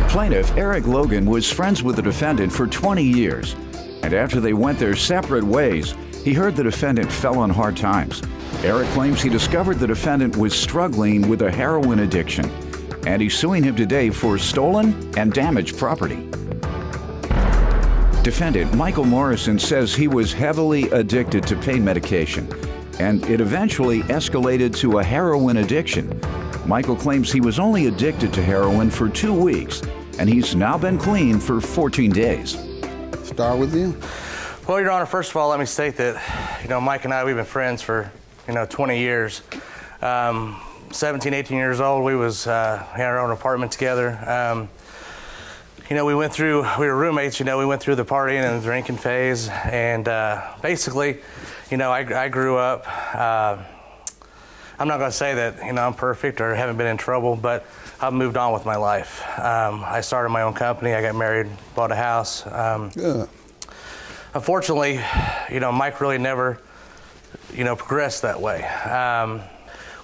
Plaintiff Eric Logan was friends with the defendant for 20 years, and after they went their separate ways, he heard the defendant fell on hard times. Eric claims he discovered the defendant was struggling with a heroin addiction, and he's suing him today for stolen and damaged property. Defendant Michael Morrison says he was heavily addicted to pain medication, and it eventually escalated to a heroin addiction. Michael claims he was only addicted to heroin for 2 weeks, and he's now been clean for 14 days. Start with you. Well, Your Honor, first of all, let me state that, Mike and I, we've been friends for, 20 years. 17, 18 years old, we was in our own apartment together. We were roommates, we went through the partying and the drinking phase, and basically, I grew up, I'm not going to say that, I'm perfect or haven't been in trouble, but I've moved on with my life. I started my own company, I got married, bought a house. Unfortunately, Mike really never, progressed that way.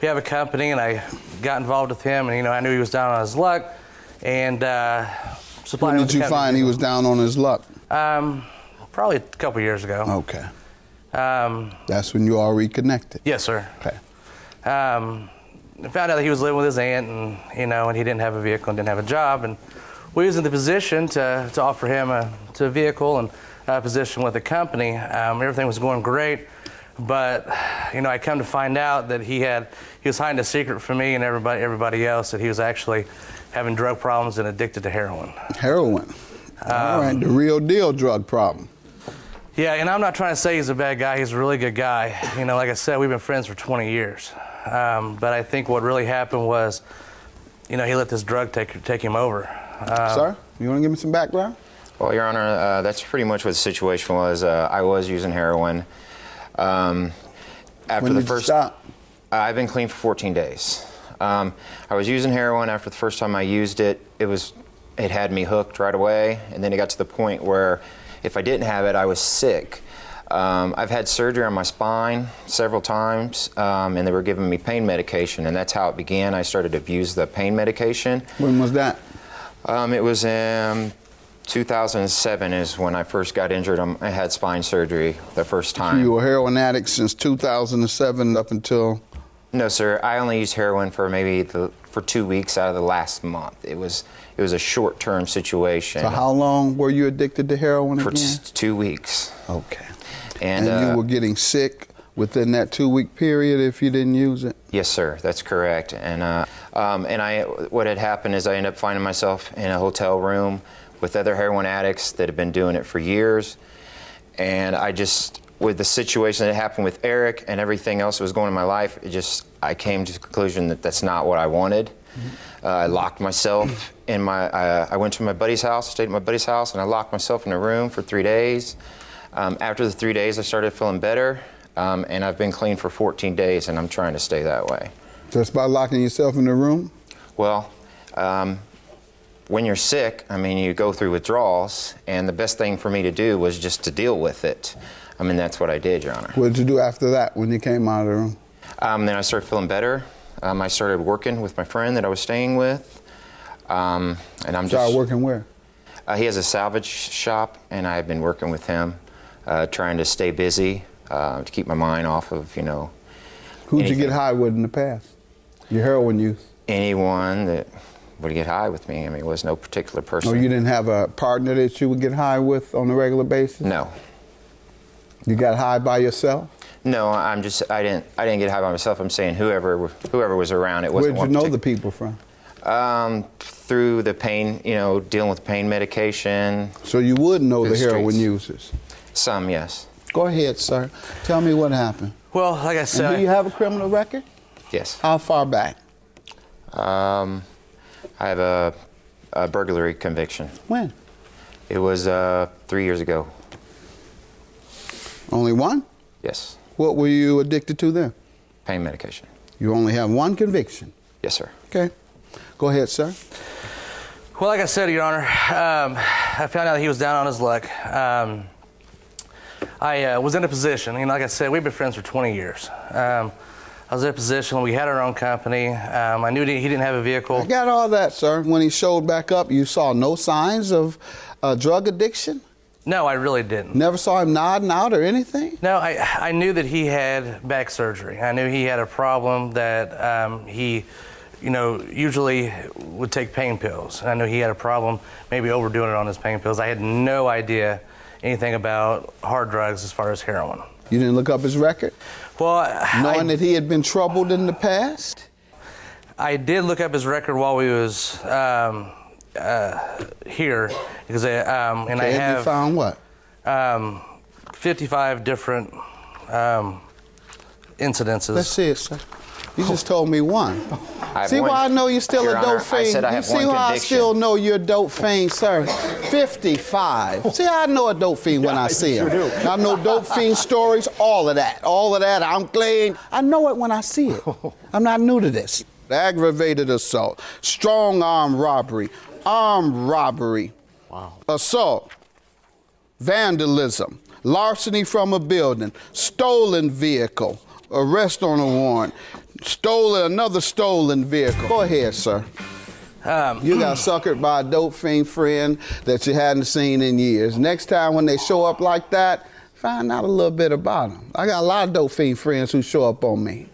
We have a company, and I got involved with him, and, I knew he was down on his luck, and when did you find he was down on his luck? Probably a couple years ago. Okay. That's when you all reconnected? Yes, sir. Okay. I found out that he was living with his aunt, and and he didn't have a vehicle and didn't have a job, and we was in the position to offer him a vehicle and a position with the company. Everything was going great, but I come to find out that he was hiding a secret from me and everybody else, that he was actually having drug problems and addicted to heroin. Heroin. All right, the real deal drug problem. Yeah, and I'm not trying to say he's a bad guy. He's a really good guy. Like I said, we've been friends for 20 years. But I think what really happened was, he let this drug take him over. Sir, you want to give me some background? Well, Your Honor, that's pretty much what the situation was. I was using heroin. When did you stop? I've been clean for 14 days. I was using heroin. After the first time I used it, it had me hooked right away, and then it got to the point where if I didn't have it, I was sick. I've had surgery on my spine several times, and they were giving me pain medication, and that's how it began. I started to abuse the pain medication. When was that? It was in 2007 is when I first got injured. I had spine surgery the first time. So you were a heroin addict since 2007 up until? No, sir. I only used heroin for for 2 weeks out of the last month. It was a short-term situation. So how long were you addicted to heroin again? For 2 weeks. Okay. And you were getting sick within that 2-week period if you didn't use it? Yes, sir. That's correct. And what had happened is I ended up finding myself in a hotel room with other heroin addicts that had been doing it for years. And with the situation that happened with Eric and everything else that was going on in my life, I came to the conclusion that that's not what I wanted. Mm-hmm. I locked myself in I went to my buddy's house, stayed at my buddy's house, and I locked myself in a room for 3 days. After the 3 days, I started feeling better, and I've been clean for 14 days, and I'm trying to stay that way. Just by locking yourself in the room? Well, when you're sick, you go through withdrawals, and the best thing for me to do was just to deal with it. That's what I did, Your Honor. What did you do after that when you came out of the room? Then I started feeling better. I started working with my friend that I was staying with. Started working where? He has a salvage shop, and I've been working with him, trying to stay busy, to keep my mind off of, Who'd you get high with in the past? Your heroin use? Anyone that would get high with me. It was no particular person. No, you didn't have a partner that you would get high with on a regular basis? No. You got high by yourself? No, I didn't get high by myself. I'm saying whoever was around. It wasn't. Where'd you know the people from? Through the pain, dealing with pain medication. So you would know the heroin users? Some, yes. Go ahead, sir. Tell me what happened. Well, like I said... And do you have a criminal record? Yes. How far back? I have a burglary conviction. When? It was 3 years ago. Only one? Yes. What were you addicted to then? Pain medication. You only have one conviction? Yes, sir. Okay. Go ahead, sir. Well, like I said, Your Honor, I found out that he was down on his luck. I was in a position, like I said, we've been friends for 20 years. I was in a position, we had our own company. I knew he didn't have a vehicle. I got all that, sir. When he showed back up, you saw no signs of drug addiction? No, I really didn't. Never saw him nodding out or anything? No, I knew that he had back surgery. I knew he had a problem that he, usually would take pain pills. I knew he had a problem maybe overdoing it on his pain pills. I had no idea anything about hard drugs as far as heroin. You didn't look up his record? Well, knowing that he had been troubled in the past? I did look up his record while we was here, because and I have. You found what? 55 different incidences. Let's see it, sir. You just told me one. See why I know you're still a dope fiend? You see why I still know you're a dope fiend, sir? 55. See, I know a dope fiend when I see him. Sure do. I know dope fiend stories, all of that. All of that, I'm clean. I know it when I see it. I'm not new to this. Aggravated assault, strong arm robbery, armed robbery, assault, vandalism, larceny from a building, stolen vehicle, arrest on a warrant, another stolen vehicle. Go ahead, sir. You got suckered by a dope fiend friend that you hadn't seen in years. Next time when they show up like that, find out a little bit about them. I got a lot of dope fiend friends who show up on me.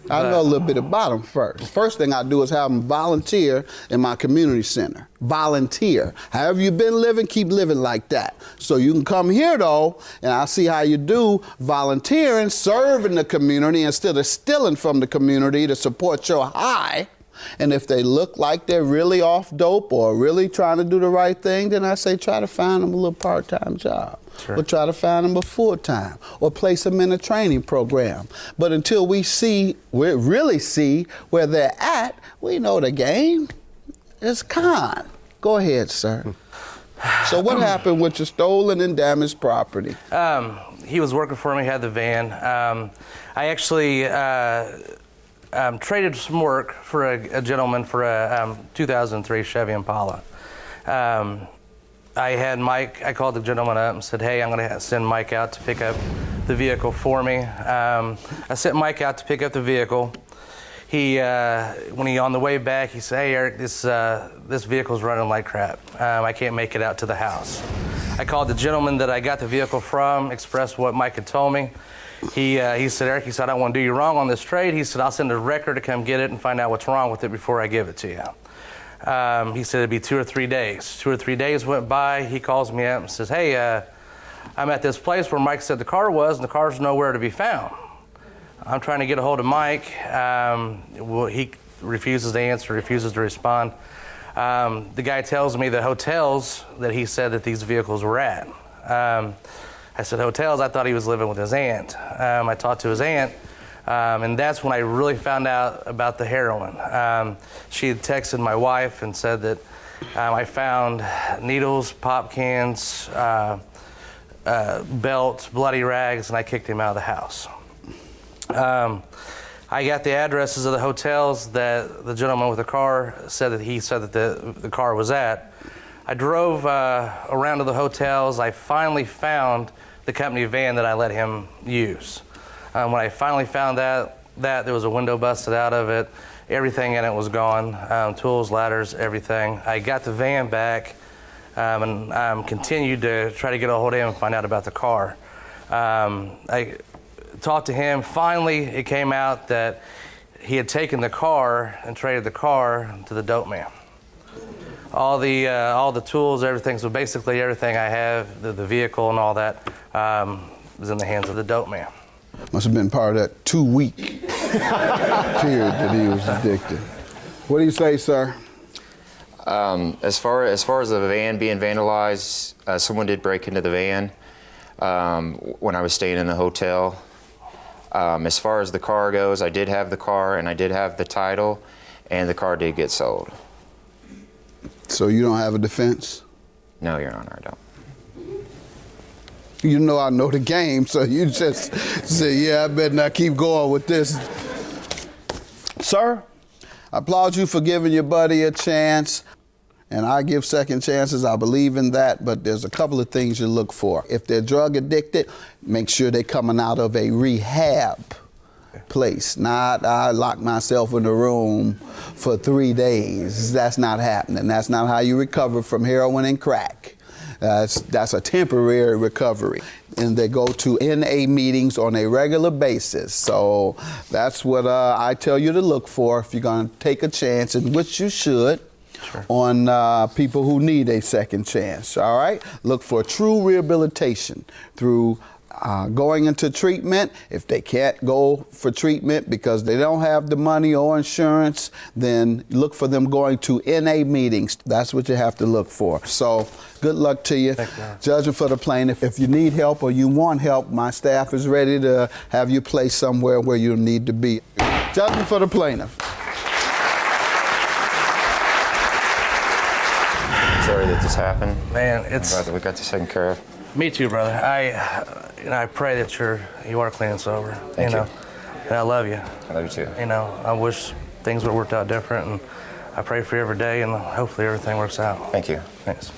I know a little bit about them first. First thing I do is have them volunteer in my community center. Volunteer. However you've been living, keep living like that. So you can come here though, and I'll see how you do volunteering, serving the community instead of stealing from the community to support your high. And if they look like they're really off dope or really trying to do the right thing, then I say try to find them a little part-time job. Sure. Or try to find them a full-time or place them in a training program. But until we really see where they're at, we know the game is con. Go ahead, sir. So what happened with your stolen and damaged property? He was working for me, had the van. I actually traded some work for a gentleman for a 2003 Chevy Impala. I had Mike, I called the gentleman up and said, hey, I'm going to send Mike out to pick up the vehicle for me. I sent Mike out to pick up the vehicle. When he on the way back, he said, hey, Eric, this vehicle's running like crap. I can't make it out to the house. I called the gentleman that I got the vehicle from, expressed what Mike had told me. He said, Eric, I don't want to do you wrong on this trade. He said, I'll send a wrecker to come get it and find out what's wrong with it before I give it to you. He said it'd be 2 or 3 days. 2 or 3 days went by. He calls me up and says, hey, I'm at this place where Mike said the car was, and the car's nowhere to be found. I'm trying to get a hold of Mike. He refuses to answer, refuses to respond. The guy tells me the hotels that he said that these vehicles were at. I said, hotels? I thought he was living with his aunt. I talked to his aunt. And that's when I really found out about the heroin. She had texted my wife and said that I found needles, pop cans, belts, bloody rags, and I kicked him out of the house. I got the addresses of the hotels that the gentleman with the car said that the car was at. I drove around to the hotels. I finally found the company van that I let him use. When I finally found that there was a window busted out of it, everything in it was gone, tools, ladders, everything. I got the van back and continued to try to get a hold of him and find out about the car. I talked to him. Finally, it came out that he had taken the car and traded the car to the dope man. All the tools, everything, so basically everything I have, the vehicle and all that, was in the hands of the dope man. Must have been part of that 2-week period that he was addicted. What do you say, sir? As far as the van being vandalized, someone did break into the van when I was staying in the hotel. As far as the car goes, I did have the car and I did have the title, and the car did get sold. So you don't have a defense? No, Your Honor, I don't. You know I know the game, so you just say, yeah, I better not keep going with this. Sir, I applaud you for giving your buddy a chance, and I give second chances. I believe in that, but there's a couple of things you look for. If they're drug addicted, make sure they're coming out of a rehab place. Not I lock myself in a room for 3 days. That's not happening. That's not how you recover from heroin and crack. That's a temporary recovery. And they go to NA meetings on a regular basis. So that's what I tell you to look for if you're going to take a chance, and which you should. Sure. On people who need a second chance, all right? Look for true rehabilitation through going into treatment. If they can't go for treatment because they don't have the money or insurance, then look for them going to NA meetings. That's what you have to look for. So good luck to you. Thank you. Judging for the plaintiff, if you need help or you want help, my staff is ready to have you placed somewhere where you need to be. Judging for the plaintiff. Sorry that this happened. Man, I'm glad that we got this taken care of. Me too, brother. I pray that you are clean and sober. Thank you. And I love you. I love you too. I wish things would have worked out different, and I pray for you every day, and hopefully everything works out. Thank you. Thanks.